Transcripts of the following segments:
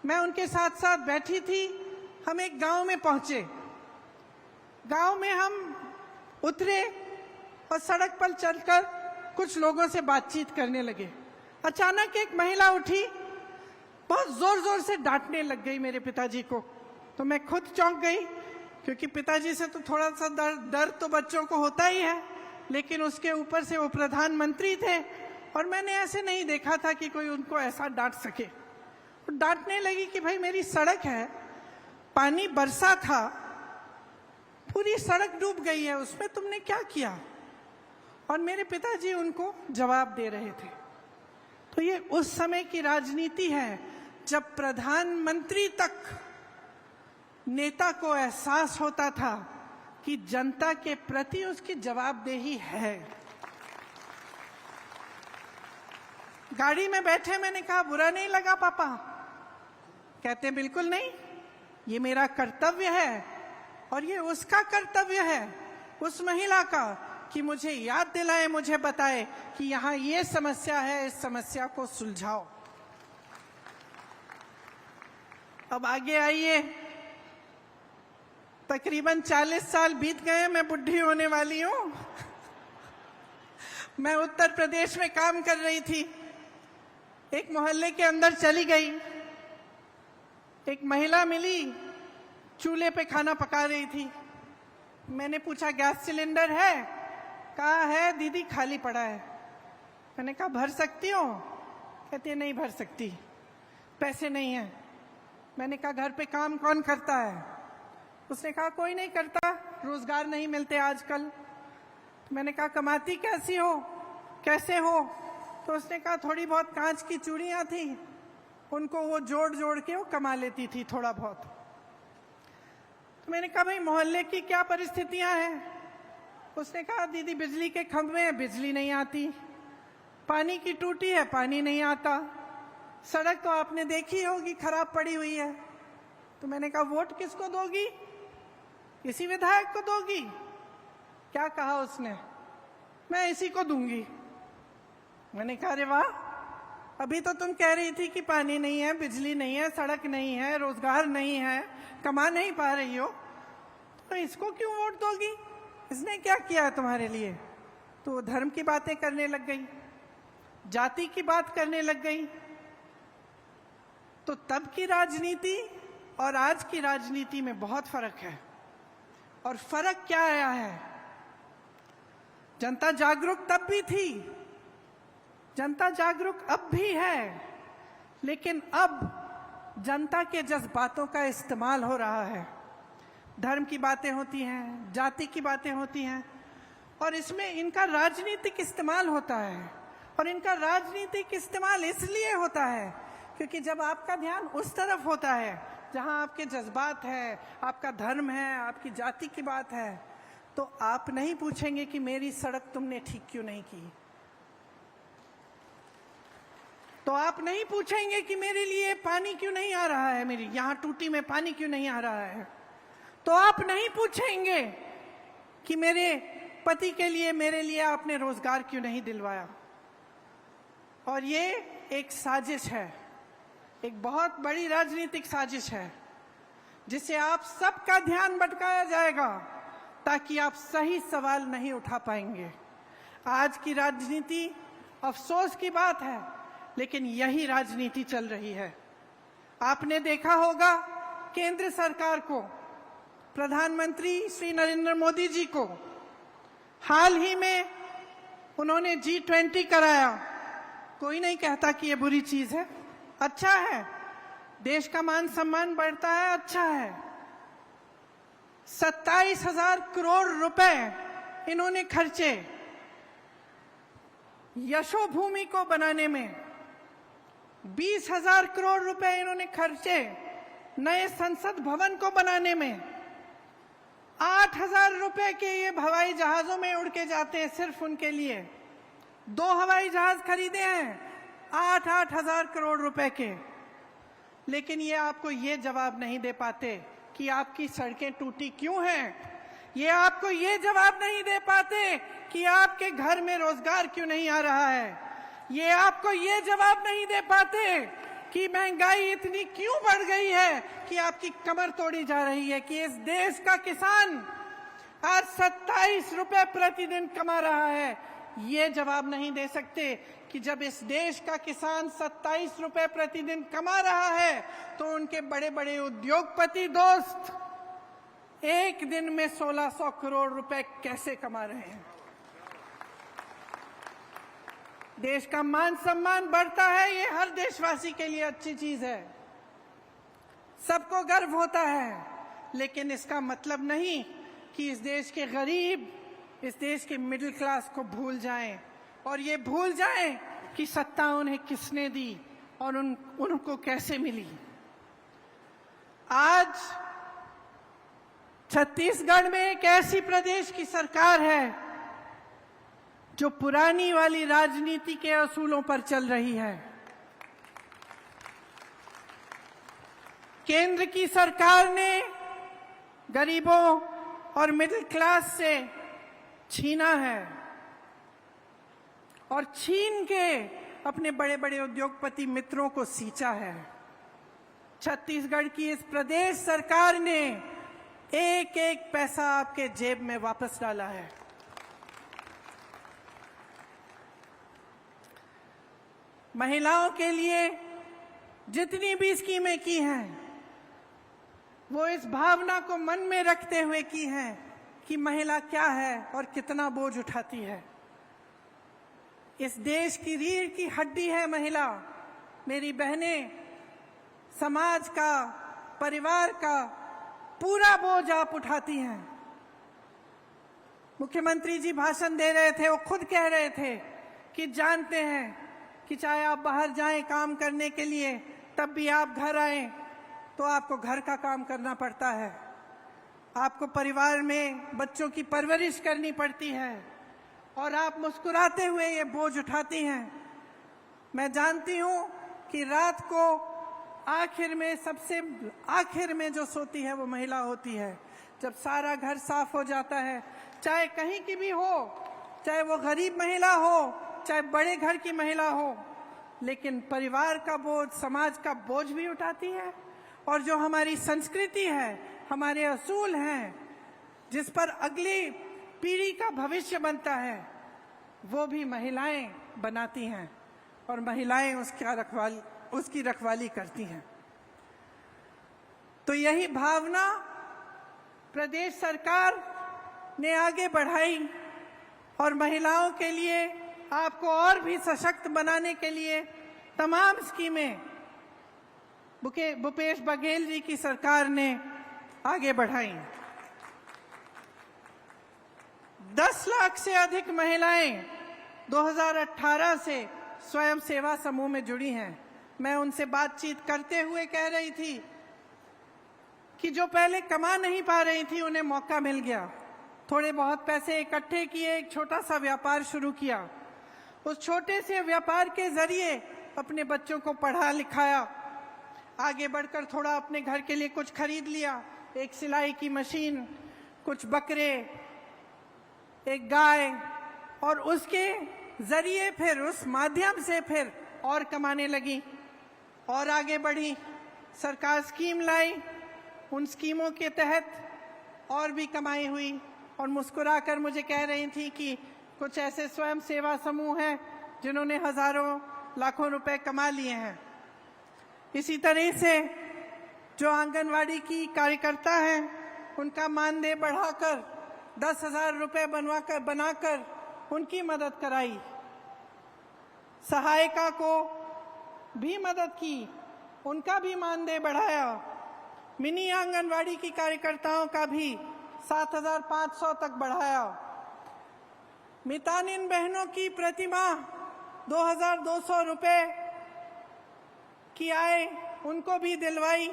मैं उनके साथ साथ बैठी थी। हम एक गांव में पहुंचे। गांव में हम उतरे और सड़क पर चलकर कुछ लोगों से बातचीत करने लगे। अचानक एक महिला उठी, बहुत जोर जोर से डांटने लग गई मेरे पिताजी को। तो मैं खुद चौंक गई, क्योंकि पिताजी से तो थोड़ा सा डर तो बच्चों को होता ही है, लेकिन उसके ऊपर से वो प्रधानमंत्री थे और मैंने ऐसे नहीं देखा था कि कोई उनको ऐसा डांट सके। तो डांटने लगी कि भाई मेरी सड़क है, पानी बरसा था, पूरी सड़क डूब गई है, उसमें तुमने क्या किया? और मेरे पिताजी उनको जवाब दे रहे थे। तो ये उस समय की राजनीति है जब प्रधानमंत्री तक नेता को एहसास होता था कि जनता के प्रति उसकी जवाबदेही है। गाड़ी में बैठे मैंने कहा, बुरा नहीं लगा पापा? कहते बिल्कुल नहीं, ये मेरा कर्तव्य है और ये उसका कर्तव्य है, उस महिला का, कि मुझे याद दिलाए, मुझे बताए कि यहाँ ये समस्या है, इस समस्या को सुलझाओ। अब आगे आइए, तकरीबन 40 साल बीत गए, मैं बुढ़ी होने वाली हूं। मैं उत्तर प्रदेश में काम कर रही थी। एक मोहल्ले के अंदर चली गई, एक महिला मिली, चूल्हे पे खाना पका रही थी। मैंने पूछा गैस सिलेंडर है? कहा है दीदी, खाली पड़ा है। मैंने कहा भर सकती हो? कहती है नहीं भर सकती, पैसे नहीं है। मैंने कहा घर पे काम कौन करता है? उसने कहा कोई नहीं करता, रोजगार नहीं मिलते आजकल। तो मैंने कहा कमाती कैसी हो, कैसे हो? तो उसने कहा थोड़ी बहुत कांच की चूड़ियां थी, उनको वो जोड़ जोड़ के वो कमा लेती थी थोड़ा बहुत। तो मैंने कहा भाई मोहल्ले की क्या परिस्थितियां हैं? उसने कहा दीदी बिजली के खंभे हैं, बिजली नहीं आती, पानी की टूटी है, पानी नहीं आता, सड़क तो आपने देखी होगी खराब पड़ी हुई है। तो मैंने कहा वोट किसको दोगी? इसी विधायक को दोगी? क्या कहा उसने? मैं इसी को दूंगी। मैंने कहा अरे वाह, अभी तो तुम कह रही थी कि पानी नहीं है, बिजली नहीं है, सड़क नहीं है, रोजगार नहीं है, कमा नहीं पा रही हो, तो इसको क्यों वोट दोगी? इसने क्या किया है तुम्हारे लिए? तो वो धर्म की बातें करने लग गई, जाति की बात करने लग गई। तो तब की राजनीति और आज की राजनीति में बहुत फर्क है। और फर्क क्या आया है? जनता जागरूक तब भी थी, जनता जागरूक अब भी है, लेकिन अब जनता के जज्बातों का इस्तेमाल हो रहा है। धर्म की बातें होती हैं, जाति की बातें होती हैं, और इसमें इनका राजनीतिक इस्तेमाल होता है। और इनका राजनीतिक इस्तेमाल इसलिए होता है क्योंकि जब आपका ध्यान उस तरफ होता है जहां आपके जज्बात है, आपका धर्म है, आपकी जाति की बात है, तो आप नहीं पूछेंगे कि मेरी सड़क तुमने ठीक क्यों नहीं की। तो आप नहीं पूछेंगे कि मेरे लिए पानी क्यों नहीं आ रहा है, मेरी यहां टूटी में पानी क्यों नहीं आ रहा है। तो आप नहीं पूछेंगे कि मेरे पति के लिए, मेरे लिए आपने रोजगार क्यों नहीं दिलवाया। और ये एक साजिश है, एक बहुत बड़ी राजनीतिक साजिश है, जिसे आप सबका ध्यान भटकाया जाएगा ताकि आप सही सवाल नहीं उठा पाएंगे। आज की राजनीति, अफसोस की बात है, लेकिन यही राजनीति चल रही है। आपने देखा होगा केंद्र सरकार को, प्रधानमंत्री श्री नरेंद्र मोदी जी को हाल ही में उन्होंने G20 कराया। कोई नहीं कहता कि ये बुरी चीज है, अच्छा है, देश का मान सम्मान बढ़ता है, अच्छा है। 27,000 करोड़ रुपए इन्होंने खर्चे यशोभूमि को बनाने में, 20,000 करोड़ रुपए इन्होंने खर्चे नए संसद भवन को बनाने में, 8,000 रुपए के ये हवाई जहाजों में उड़ के जाते हैं सिर्फ उनके लिए। 2 हवाई जहाज खरीदे हैं 8-8 हजार करोड़ रुपए के। लेकिन ये आपको ये जवाब नहीं दे पाते कि आपकी सड़कें टूटी क्यों हैं। ये आपको ये जवाब नहीं दे पाते कि आपके घर में रोजगार क्यों नहीं आ रहा है। ये आपको ये जवाब नहीं दे पाते कि महंगाई इतनी क्यों बढ़ गई है कि आपकी कमर तोड़ी जा रही है, कि इस देश का किसान आज 27 रुपए प्रतिदिन कमा रहा है। ये जवाब नहीं दे सकते कि जब इस देश का किसान 27 रुपए प्रतिदिन कमा रहा है तो उनके बड़े बड़े उद्योगपति दोस्त एक दिन में 1600 करोड़ रुपए कैसे कमा रहे हैं। देश का मान सम्मान बढ़ता है, ये हर देशवासी के लिए अच्छी चीज है, सबको गर्व होता है, लेकिन इसका मतलब नहीं कि इस देश के गरीब, इस देश के मिडिल क्लास को भूल जाएं और ये भूल जाएं कि सत्ता उन्हें किसने दी और उनको कैसे मिली। आज छत्तीसगढ़ में एक ऐसी प्रदेश की सरकार है जो पुरानी वाली राजनीति के असूलों पर चल रही है। केंद्र की सरकार ने गरीबों और मिडिल क्लास से छीना है और छीन के अपने बड़े बड़े उद्योगपति मित्रों को सींचा है। छत्तीसगढ़ की इस प्रदेश सरकार ने एक एक पैसा आपके जेब में वापस डाला है। महिलाओं के लिए जितनी भी स्कीमें की हैं, वो इस भावना को मन में रखते हुए की हैं कि महिला क्या है और कितना बोझ उठाती है। इस देश की रीढ़ की हड्डी है महिला। मेरी बहनें, समाज का, परिवार का पूरा बोझ आप उठाती हैं। मुख्यमंत्री जी भाषण दे रहे थे, वो खुद कह रहे थे कि जानते हैं कि चाहे आप बाहर जाएं काम करने के लिए, तब भी आप घर आएं तो आपको घर का काम करना पड़ता है, आपको परिवार में बच्चों की परवरिश करनी पड़ती है और आप मुस्कुराते हुए ये बोझ उठाती हैं। मैं जानती हूं कि रात को आखिर में, सबसे आखिर में जो सोती है वो महिला होती है। जब सारा घर साफ हो जाता है, चाहे कहीं की भी हो, चाहे वो गरीब महिला हो, चाहे बड़े घर की महिला हो, लेकिन परिवार का बोझ, समाज का बोझ भी उठाती है। और जो हमारी संस्कृति है, हमारे असूल हैं, जिस पर अगली पीढ़ी का भविष्य बनता है, वो भी महिलाएं बनाती हैं और महिलाएं उसकी रखवाली करती हैं। तो यही भावना प्रदेश सरकार ने आगे बढ़ाई और महिलाओं के लिए, आपको और भी सशक्त बनाने के लिए तमाम स्कीमें भूपेश बघेल जी की सरकार ने आगे बढ़ाई। 10 लाख से अधिक महिलाएं 2018 से स्वयं सेवा समूह में जुड़ी हैं। मैं उनसे बातचीत करते हुए कह रही थी कि जो पहले कमा नहीं पा रही थी, उन्हें मौका मिल गया। थोड़े बहुत पैसे इकट्ठे किए, एक छोटा सा व्यापार शुरू किया। उस छोटे से व्यापार के जरिए अपने बच्चों को पढ़ा लिखाया, आगे बढ़कर थोड़ा अपने घर के लिए कुछ खरीद लिया, एक सिलाई की मशीन, कुछ बकरे, एक गाय, और उसके जरिए फिर उस माध्यम से फिर और कमाने लगी और आगे बढ़ी। सरकार स्कीम लाई, उन स्कीमों के तहत और भी कमाई हुई और मुस्कुराकर मुझे कह रही थी कि कुछ ऐसे स्वयं सेवा समूह हैं जिन्होंने हजारों लाखों रुपए कमा लिए हैं। इसी तरह से जो आंगनवाड़ी की कार्यकर्ता हैं, उनका मानदेय बढ़ाकर 10,000 रुपए बनाकर उनकी मदद कराई। सहायिका को भी मदद की, उनका भी मानदेय बढ़ाया। मिनी आंगनवाड़ी की कार्यकर्ताओं का भी 7,500 तक बढ़ाया। मितानिन बहनों की प्रतिमाह 2,200 रुपए की आय उनको भी दिलवाई।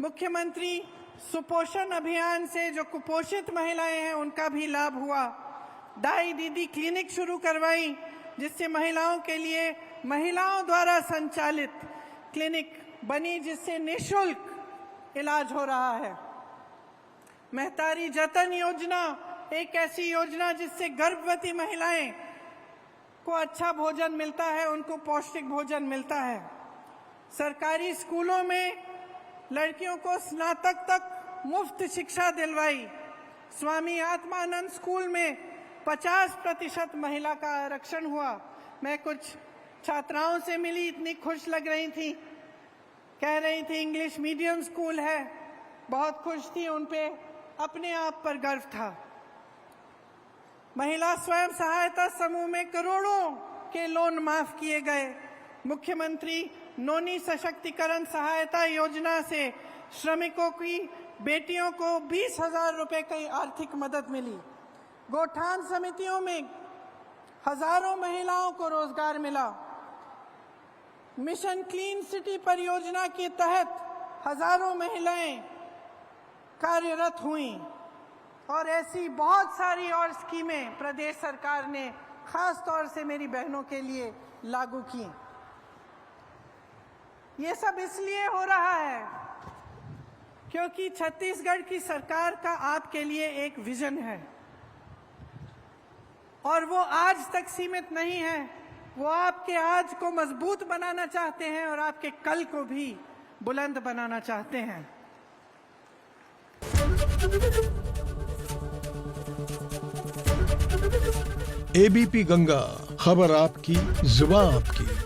मुख्यमंत्री सुपोषण अभियान से जो कुपोषित महिलाएं हैं, उनका भी लाभ हुआ। दाई दीदी क्लिनिक शुरू करवाई, जिससे महिलाओं के लिए महिलाओं द्वारा संचालित क्लिनिक बनी, जिससे निःशुल्क इलाज हो रहा है। महतारी जतन योजना एक ऐसी योजना जिससे गर्भवती महिलाएं को अच्छा भोजन मिलता है, उनको पौष्टिक भोजन मिलता है। सरकारी स्कूलों में लड़कियों को स्नातक तक मुफ्त शिक्षा दिलवाई। स्वामी आत्मानंद स्कूल में 50% महिला का आरक्षण हुआ। मैं कुछ छात्राओं से मिली, इतनी खुश लग रही थी, कह रही थी इंग्लिश मीडियम स्कूल है, बहुत खुश थी, उन पे अपने आप पर गर्व था। महिला स्वयं सहायता समूह में करोड़ों के लोन माफ किए गए। मुख्यमंत्री नोनी सशक्तिकरण सहायता योजना से श्रमिकों की बेटियों को 20,000 रुपए की आर्थिक मदद मिली। गोठान समितियों में हजारों महिलाओं को रोजगार मिला। मिशन क्लीन सिटी परियोजना के तहत हजारों महिलाएं कार्यरत हुईं और ऐसी बहुत सारी और स्कीमें प्रदेश सरकार ने खास तौर से मेरी बहनों के लिए लागू की। ये सब इसलिए हो रहा है क्योंकि छत्तीसगढ़ की सरकार का आपके लिए एक विजन है और वो आज तक सीमित नहीं है। वो आपके आज को मजबूत बनाना चाहते हैं और आपके कल को भी बुलंद बनाना चाहते हैं। एबीपी गंगा, खबर आपकी, जुबान आपकी।